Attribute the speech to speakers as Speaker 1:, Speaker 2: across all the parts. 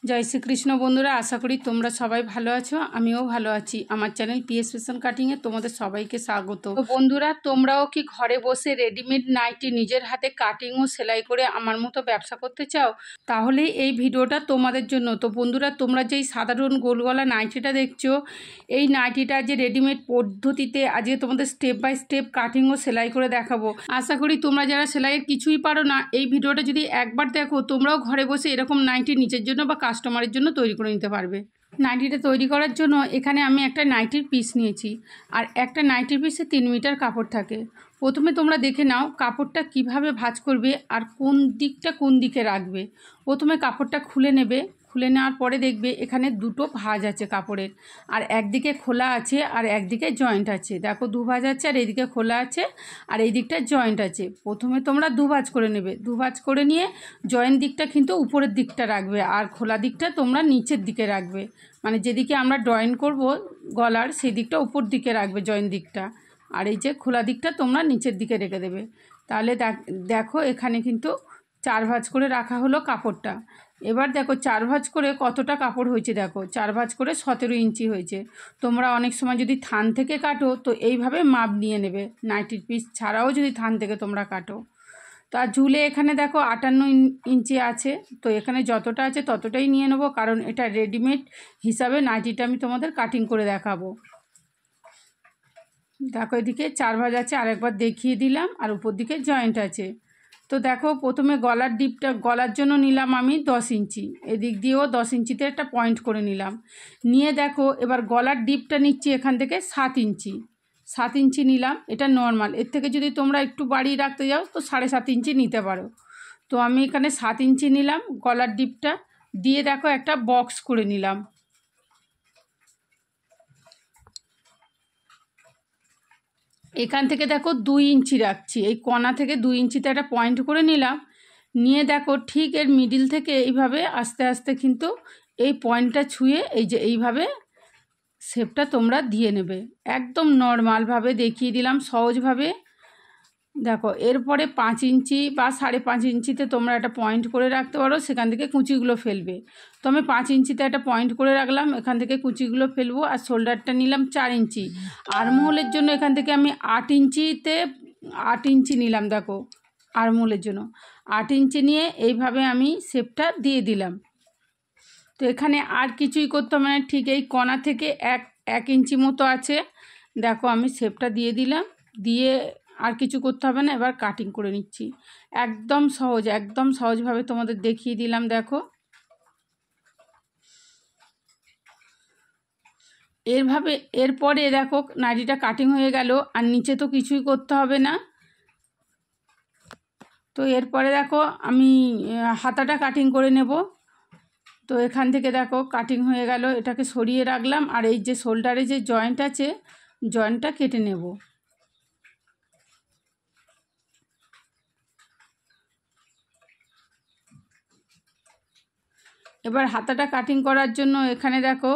Speaker 1: জয় শ্রীকৃষ্ণ বন্ধুরা, আশা করি তোমরা সবাই ভালো আছো। আমিও ভালো আছি। আমার চ্যানেল পিএস ফ্যাশন কাটিংয়ে তোমাদের সবাইকে স্বাগত। তো বন্ধুরা, তোমরাও কি ঘরে বসে রেডিমেড নাইটি নিজের হাতে কাটিং ও সেলাই করে আমার মতো ব্যবসা করতে চাও? তাহলে এই ভিডিওটা তোমাদের জন্য। তো বন্ধুরা, তোমরা যেই সাধারণ গোল গলা নাইটিটা দেখছো, এই নাইটিটা যে রেডিমেড পদ্ধতিতে আজকে তোমাদের স্টেপ বাই স্টেপ কাটিং ও সেলাই করে দেখাবো। আশা করি তোমরা যারা সেলাইয়ের কিছুই পারো না, এই ভিডিওটা যদি একবার দেখো, তোমরাও ঘরে বসে এরকম নাইটি নিজের জন্য বা কাস্টমারের জন্য তৈরি করে নিতে পারবে। নাইটিটা তৈরি করার জন্য এখানে আমি একটা নাইটির পিস নিয়েছি, আর একটা নাইটির পিসে 3 মিটার কাপড় থাকে। প্রথমে তোমরা দেখে নাও কাপড়টা কিভাবে ভাঁজ করবে আর কোন দিকটা কোন দিকে রাখবে। প্রথমে কাপড়টা খুলে নেবে, খুলে নেওয়ার পরে দেখবে এখানে দুটো ভাঁজ আছে কাপড়ের, আর একদিকে খোলা আছে আর একদিকে জয়েন্ট আছে। দেখো, দু ভাঁজ আছে আর এইদিকে খোলা আছে আর এই দিকটা জয়েন্ট আছে। প্রথমে তোমরা দু ভাঁজ করে নেবে, দু ভাঁজ করে নিয়ে জয়েন্ট দিকটা কিন্তু উপরের দিকটা রাখবে আর খোলা দিকটা তোমরা নিচের দিকে রাখবে। মানে যেদিকে আমরা ড্রয়িং করব গলার, সেই দিকটা উপর দিকে রাখবে জয়েন্ট দিকটা, আর এই যে খোলা দিকটা তোমরা নিচের দিকে রেখে দেবে। তাহলে দেখো এখানে কিন্তু 4 ভাঁজ করে রাখা হলো কাপড়টা। এবার দেখো 4 ভাঁজ করে কতটা কাপড় হয়েছে। দেখো 4 ভাঁজ করে 17 ইঞ্চি হয়েছে। তোমরা অনেক সময় যদি থান থেকে কাটো তো এইভাবে মাপ নিয়ে নেবে। নাইটির পিস ছাড়াও যদি থান থেকে তোমরা কাটো, তার ঝুলে এখানে দেখো 58 ইঞ্চি আছে। তো এখানে যতটা আছে ততটাই নিয়ে নেবো, কারণ এটা রেডিমেড হিসাবে নাইটিটা আমি তোমাদের কাটিং করে দেখাবো। দেখো এদিকে 4 ভাঁজ আছে, আরেকবার দেখিয়ে দিলাম, আর উপর দিকে জয়েন্ট আছে। তো দেখো প্রথমে গলার ডিপটা, গলার জন্য নিলাম আমি 10 ইঞ্চি, এদিক দিয়েও 10 ইঞ্চিতে একটা পয়েন্ট করে নিলাম। নিয়ে দেখো এবার গলার ডিপটা নিচ্ছি এখান থেকে 7 ইঞ্চি, 7 ইঞ্চি নিলাম। এটা নর্মাল, এর থেকে যদি তোমরা একটু বাড়িয়ে রাখতে যাও তো 7.5 ইঞ্চি নিতে পারো। তো আমি এখানে 7 ইঞ্চি নিলাম গলার ডিপটা দিয়ে। দেখো একটা বক্স করে নিলাম। এখান থেকে দেখো 2 ইঞ্চি রাখছি, এই কোণা থেকে 2 ইঞ্চিতে একটা পয়েন্ট করে নিলাম। নিয়ে দেখো ঠিক এর মিডিল থেকে এইভাবে আস্তে আস্তে কিন্তু এই পয়েন্টটা ছুঁয়ে এই যে এইভাবে শেপটা তোমরা দিয়ে নেবে। একদম নর্মালভাবে দেখিয়ে দিলাম, সহজভাবে। দেখো এরপরে 5 ইঞ্চি বা 5.5 ইঞ্চিতে তোমরা একটা পয়েন্ট করে রাখতে পারো, সেখান থেকে কুচিগুলো ফেলবে। তো আমি 5 ইঞ্চিতে একটা পয়েন্ট করে রাখলাম, এখান থেকে কুচিগুলো ফেলবো। আর শোল্ডারটা নিলাম 4 ইঞ্চি। আর্মহোলের জন্য এখান থেকে আমি 8 ইঞ্চিতে 8 ইঞ্চি নিলাম। দেখো আর্মহোলের জন্য 8 ইঞ্চি নিয়ে এইভাবে আমি শেপটা দিয়ে দিলাম। তো এখানে আর কিছুই করতে হবে না, ঠিক এই কোণা থেকে এক ইঞ্চি মতো আছে। দেখো আমি শেপটা দিয়ে দিলাম, দিয়ে আর কিছু করতে হবে না। এবার কাটিং করে নিচ্ছি। একদম সহজ, একদম সহজভাবে তোমাদের দেখিয়ে দিলাম। দেখো এরপরে দেখো নাইটিটা কাটিং হয়ে গেল, আর নিচে তো কিছুই করতে হবে না। তো এরপরে দেখো আমি হাতাটা কাটিং করে নেব। তো এখান থেকে দেখো কাটিং হয়ে গেল, এটাকে সরিয়ে রাখলাম, আর এই যে শোল্ডারে যে জয়েন্ট আছে জয়েন্টটা কেটে নেব। এবার হাতাটা কাটিং করার জন্য এখানে দেখো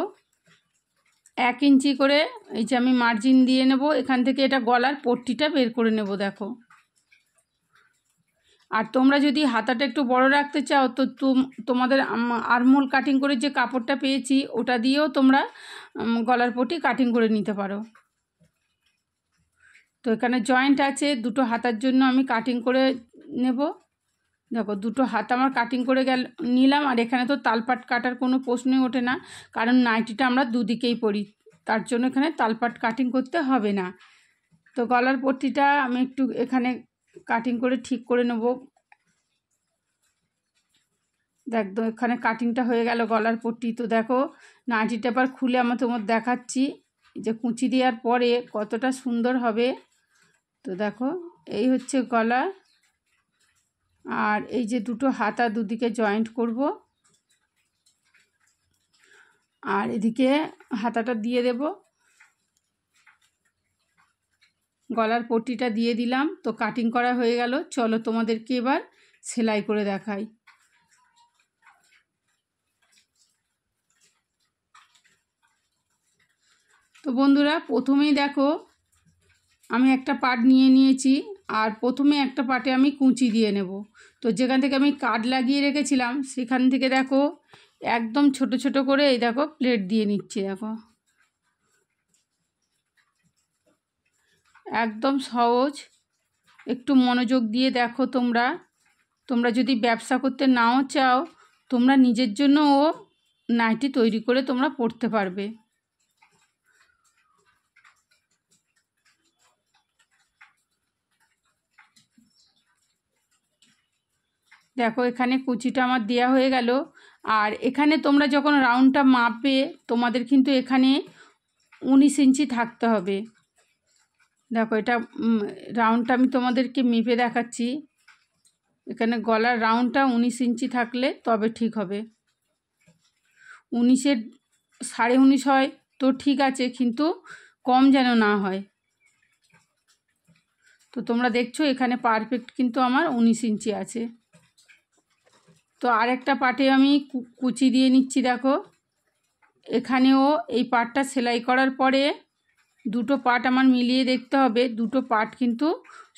Speaker 1: 1 ইঞ্চি করে এই যে আমি মার্জিন দিয়ে নেব। এখান থেকে এটা গলার পট্টিটা বের করে নেব। দেখো, আর তোমরা যদি হাতাটা একটু বড় রাখতে চাও তো তোমাদের আর্মহোল কাটিং করে যে কাপড়টা পেয়েছি ওটা দিয়েও তোমরা গলার পট্টি কাটিং করে নিতে পারো। তো এখানে জয়েন্ট আছে, দুটো হাতার জন্য আমি কাটিং করে নেব। দেখো দুটো হাত আমার কাটিং করে নিলাম। আর এখানে তো তালপাট কাটার কোনো প্রশ্নই ওঠে না, কারণ নাইটিটা আমরা দুদিকেই পরি, তার জন্য এখানে তালপাট কাটিং করতে হবে না। তো গলার পট্টিটা আমি একটু এখানে কাটিং করে ঠিক করে নেব। দেখো এখানে কাটিংটা হয়ে গেল গলার পট্টি। তো দেখো নাইটিটা আবার খুলে আমি তোমার দেখাচ্ছি যে কুঁচি দেওয়ার পরে কতটা সুন্দর হবে। তো দেখো এই হচ্ছে গলা, আর এই যে দুটো হাতা দুদিকে জয়েন্ট করব, আর এদিকে হাতাটা দিয়ে দেব। গলার পট্টিটা দিয়ে দিলাম। তো কাটিং করা হয়ে গেল। চলো তোমাদেরকে এবার সেলাই করে দেখাই। তো বন্ধুরা, প্রথমেই দেখো আমি একটা পার্ট নিয়ে নিয়েছি, আর প্রথমে একটা পার্টে আমি কুঁচি দিয়ে নেব। তো যেখান থেকে আমি কাট লাগিয়ে রেখেছিলাম সেখান থেকে দেখো একদম ছোট ছোট করে এই দেখো প্লেট দিয়ে নিচ্ছি। দেখো একদম সহজ, একটু মনোযোগ দিয়ে দেখো। তোমরা যদি ব্যবসা করতে নাও চাও, তোমরা নিজের জন্যও নাইটি তৈরি করে তোমরা পরতে পারবে। দেখো এখানে কুচিটা আমার দেওয়া হয়ে গেল। আর এখানে তোমরা যখন রাউন্ডটা মাপবে, তোমাদের কিন্তু এখানে 19 ইঞ্চি থাকতে হবে। দেখো এটা রাউন্ডটা আমি তোমাদেরকে মেপে দেখাচ্ছি। এখানে গলার রাউন্ডটা 19 ইঞ্চি থাকলে তবে ঠিক হবে। 19-এর 19.5 হয় তো ঠিক আছে, কিন্তু কম যেন না হয়। তো তোমরা দেখছো এখানে পারফেক্ট কিন্তু আমার 19 ইঞ্চি আছে। তো আরেকটা পার্টে আমি কুচি দিয়ে নিচ্ছি। দেখো এখানেও এই পার্টটা সেলাই করার পরে দুটো পার্ট আমার মিলিয়ে দেখতে হবে, দুটো পার্ট কিন্তু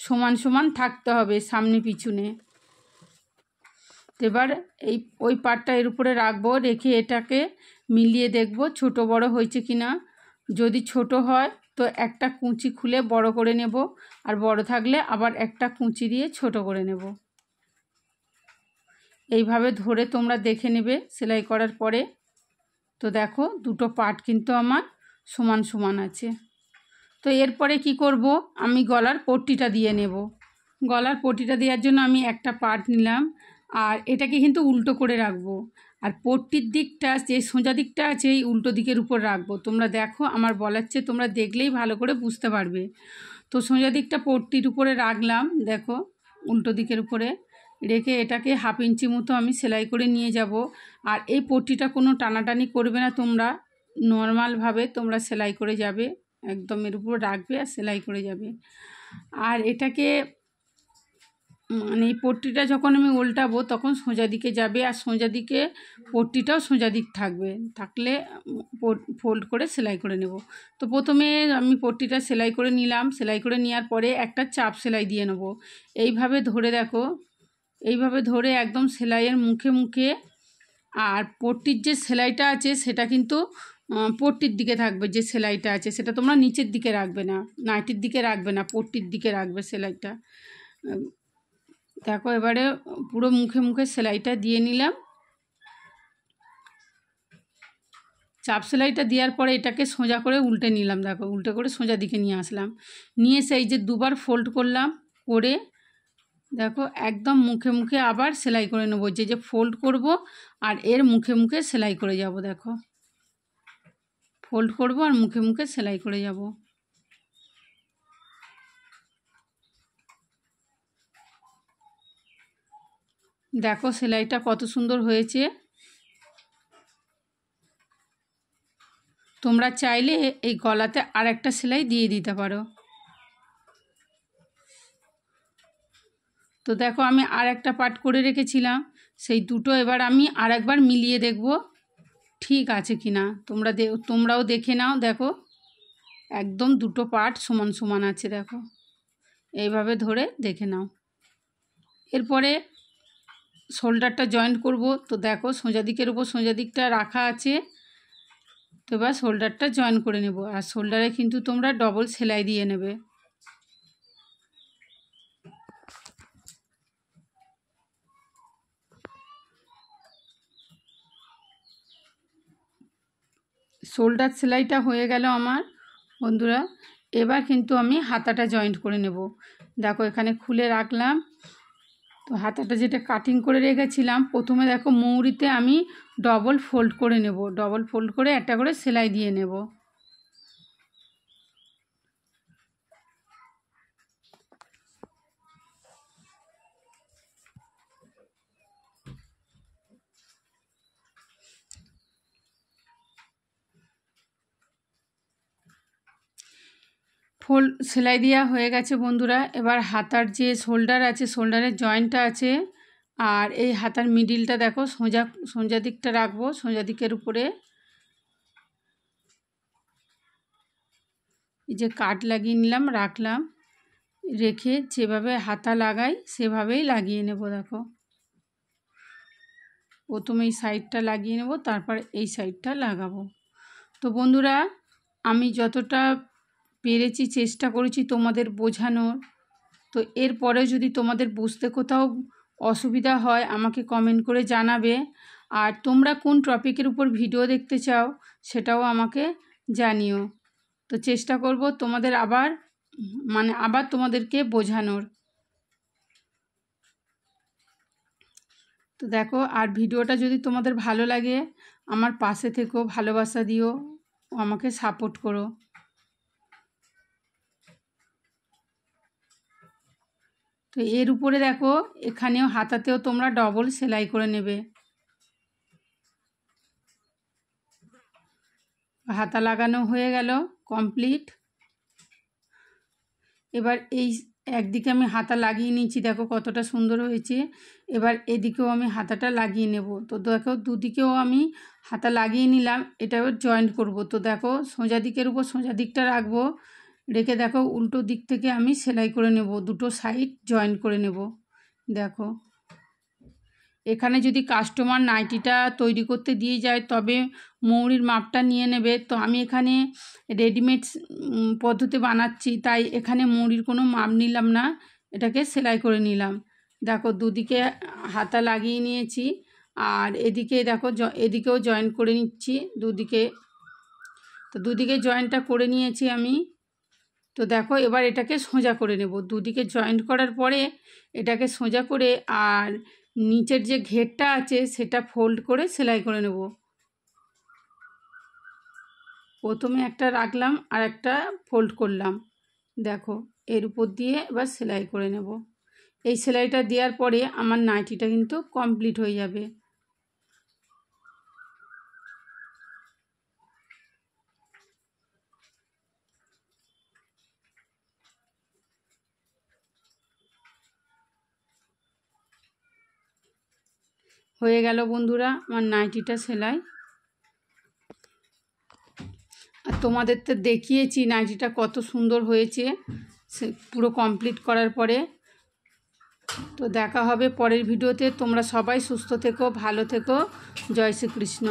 Speaker 1: সমান সমান থাকতে হবে সামনে পিছনে। এবার ওই পার্টটা এর উপরে রাখবো, রেখে এটাকে মিলিয়ে দেখব ছোট বড় হয়েছে কিনা। যদি ছোট হয় তো একটা কুঁচি খুলে বড় করে নেব, আর বড় থাকলে আবার একটা কুঁচি দিয়ে ছোট করে নেব। এইভাবে ধরে তোমরা দেখে নেবে সেলাই করার পরে। তো দেখো দুটো পার্ট কিন্তু আমার সমান সমান আছে। তো এরপরে কি করব, আমি গলার পট্টিটা দিয়ে নেব। গলার পট্টিটা দেওয়ার জন্য আমি একটা পার্ট নিলাম, আর এটাকে কিন্তু উল্টো করে রাখবো। আর পট্টির দিকটা যে সোজা দিকটা আছে এই উল্টো দিকের উপর রাখবো। তোমরা দেখো আমার বলার চেয়ে তোমরা দেখলেই ভালো করে বুঝতে পারবে। তো সোজা দিকটা পট্টির উপরে রাখলাম, দেখো উল্টো দিকের উপরে রেখে এটাকে 1/2 ইঞ্চি মতো আমি সেলাই করে নিয়ে যাব। আর এই পট্টিটা কোনো টানাটানি করবে না, তোমরা নর্মালভাবে তোমরা সেলাই করে যাবে, একদম এর উপর রাখবে আর সেলাই করে যাবে। আর এটাকে মানে এই পট্টিটা যখন আমি উল্টাবো তখন সোজা দিকে যাবে, আর সোজা দিকে পট্টিটাও সোজা দিক থাকলে ফোল্ড করে সেলাই করে নেব। তো প্রথমে আমি পট্টিটা সেলাই করে নিলাম। সেলাই করে নেওয়ার পরে একটা চাপ সেলাই দিয়ে নেব। এইভাবে ধরে দেখো, এইভাবে ধরে একদম সেলাইয়ের মুখে মুখে। আর পট্টির যে সেলাইটা আছে সেটা কিন্তু পট্টির দিকে থাকবে। যে সেলাইটা আছে সেটা তোমরা নিচের দিকে রাখবে না, নাইটির দিকে রাখবে না, পট্টির দিকে রাখবে সেলাইটা। দেখো এবারে পুরো মুখে মুখে সেলাইটা দিয়ে নিলাম। চাপ সেলাইটা দেওয়ার পরে এটাকে সোজা করে উল্টে নিলাম। দেখো উল্টে করে সোজা দিকে নিয়ে আসলাম, নিয়ে সেই যে দুবার ফোল্ড করলাম, করে দেখো একদম মুখে মুখে আবার সেলাই করে নেবো। যে ফোল্ড করব আর এর মুখে মুখে সেলাই করে যাব। দেখো ফোল্ড করব আর মুখে মুখে সেলাই করে যাব। দেখো সেলাইটা কত সুন্দর হয়েছে। তোমরা চাইলে এই গলাতে আর একটা সেলাই দিয়ে দিতে পারো। তো দেখো আমি আর একটা পার্ট করে রেখেছিলাম, সেই দুটো এবার আমি আর একবার মিলিয়ে দেখব ঠিক আছে কি না। তোমরাও দেখে নাও। দেখো একদম দুটো পার্ট সমান সমান আছে। দেখো এইভাবে ধরে দেখে নাও। এরপরে শোল্ডারটা জয়েন্ট করব। তো দেখো সোজা দিকের উপর সোজা দিকটা রাখা আছে। তো এবার শোল্ডারটা জয়েন করে নেব। আর শোল্ডারে কিন্তু তোমরা ডবল সেলাই দিয়ে নেবে। শোল্ডার সেলাইটা হয়ে গেল আমার বন্ধুরা। এবার কিন্তু আমি হাতাটা জয়েন্ট করে নেব। দেখো এখানে খুলে রাখলাম। তো হাতাটা যেটা কাটিং করে রেখেছিলাম, প্রথমে দেখো মৌরিতে আমি ডবল ফোল্ড করে নেব। ডবল ফোল্ড করে একটা করে সেলাই দিয়ে নেব। ফোল্ড সেলাই দেওয়া হয়ে গেছে বন্ধুরা। এবার হাতার যে শোল্ডার আছে, শোল্ডারের জয়েন্টটা আছে, আর এই হাতার মিডিলটা দেখো সোজা দিকটা রাখবো। সোজা দিকের উপরে এই যে কাট লাগিয়ে নিলাম, রাখলাম, রেখে যেভাবে হাতা লাগাই সেভাবেই লাগিয়ে নেব। দেখো প্রথমে এই সাইডটা লাগিয়ে নেব, তারপর এই সাইডটা লাগাবো। তো বন্ধুরা, আমি যতটা পেরেছি চেষ্টা করেছি তোমাদের বোঝানোর। তো এরপরে যদি তোমাদের বুঝতে কোথাও অসুবিধা হয় আমাকে কমেন্ট করে জানাবে। আর তোমরা কোন টপিকের উপর ভিডিও দেখতে চাও সেটাও আমাকে জানিও। তো চেষ্টা করব তোমাদের আবার তোমাদেরকে বোঝানোর। তো দেখো, আর ভিডিওটা যদি তোমাদের ভালো লাগে আমার পাশে থেকো, ভালোবাসা দিও, আমাকে সাপোর্ট করো। তো এর উপরে দেখো, এখানেও হাতাতেও তোমরা ডবল সেলাই করে নেবে। হাতা লাগানো হয়ে গেল কমপ্লিট। এবার এই একদিকে আমি হাতা লাগিয়ে নিয়েছি, দেখো কতটা সুন্দর হয়েছে। এবার এদিকেও আমি হাতাটা লাগিয়ে নেব। তো দেখো দুদিকেও আমি হাতা লাগিয়ে নিলাম, এটাও জয়েন্ট করব। তো দেখো সোজা দিকের উপর সোজা দিকটা রাখবো, রেখে দেখো উল্টো দিক থেকে আমি সেলাই করে নেব, দুটো সাইড জয়েন্ট করে নেব। দেখো এখানে যদি কাস্টমার নাইটিটা তৈরি করতে দিয়ে যায় তবে মৌরির মাপটা নিয়ে নেবে। তো আমি এখানে রেডিমেড পদ্ধতি বানাচ্ছি, তাই এখানে মৌরির কোনো মাপ নিলাম না, এটাকে সেলাই করে নিলাম। দেখো দুদিকে হাতা লাগিয়ে নিয়েছি, আর এদিকে দেখো এদিকেও জয়েন করে নিচ্ছি দুদিকে। তো দুদিকে জয়েন্টটা করে নিয়েছি আমি। তো দেখো এবার এটাকে সোজা করে নেব। দুদিকে জয়েন্ট করার পরে এটাকে সোজা করে আর নিচের যে ঘেরটা আছে সেটা ফোল্ড করে সেলাই করে নেব। প্রথমে একটা রাখলাম আর একটা ফোল্ড করলাম। দেখো এর উপর দিয়ে এবার সেলাই করে নেব। এই সেলাইটা দেওয়ার পরে আমার নাইটিটা কিন্তু কমপ্লিট হয়ে যাবে। হয়ে গেল বন্ধুরা আমার নাইটিটা সেলাই। আর তোমাদের তো দেখিয়েছি নাইটিটা কত সুন্দর হয়েছে সে পুরো কমপ্লিট করার পরে। তো দেখা হবে পরের ভিডিওতে। তোমরা সবাই সুস্থ থেকো, ভালো থেকো। জয় শ্রীকৃষ্ণ।